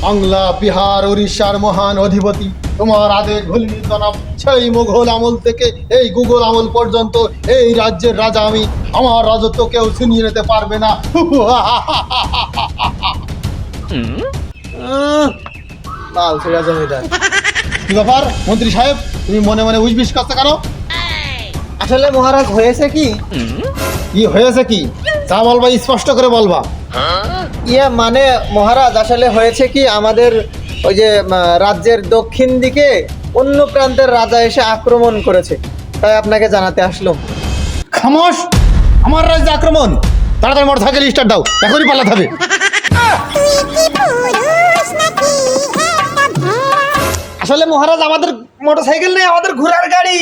বাংলা, বিহার, উড়িষ্যার মহান অধিপতি তোমার আদেশ ভুলিনি জনাব। সেই মুঘল আমল থেকে এই গুগল আমল পর্যন্ত এই রাজ্যের রাজা আমি। আমার রাজত্ব কেউ ছিনিয়ে নিতে পারবে না। বাল ছেড়া জমিদার। কি ব্যাপার মন্ত্রী সাহেব, তুমি মনে মনে উজবিস করছো কেন? আসলে মহারাজ হয়েছে কি, কি হয়েছে কি? যা বলবা স্পষ্ট করে বলবা। মানে মহারাজ আসলে হয়েছে কি, আমাদের ওই যে রাজ্যের দক্ষিণ দিকে অন্য প্রান্তের রাজা এসে আক্রমণ করেছে, তাই আপনাকে জানাতে আসলাম। খামোশ! আমার রাজ্যে আক্রমণ! তাড়াতাড়ি মোটরসাইকেল স্টার্ট দাও, এখনই পালাতে হবে। আসলে মহারাজ আমাদের মোটরসাইকেল নেই, আমাদের ঘোড়ার গাড়ি।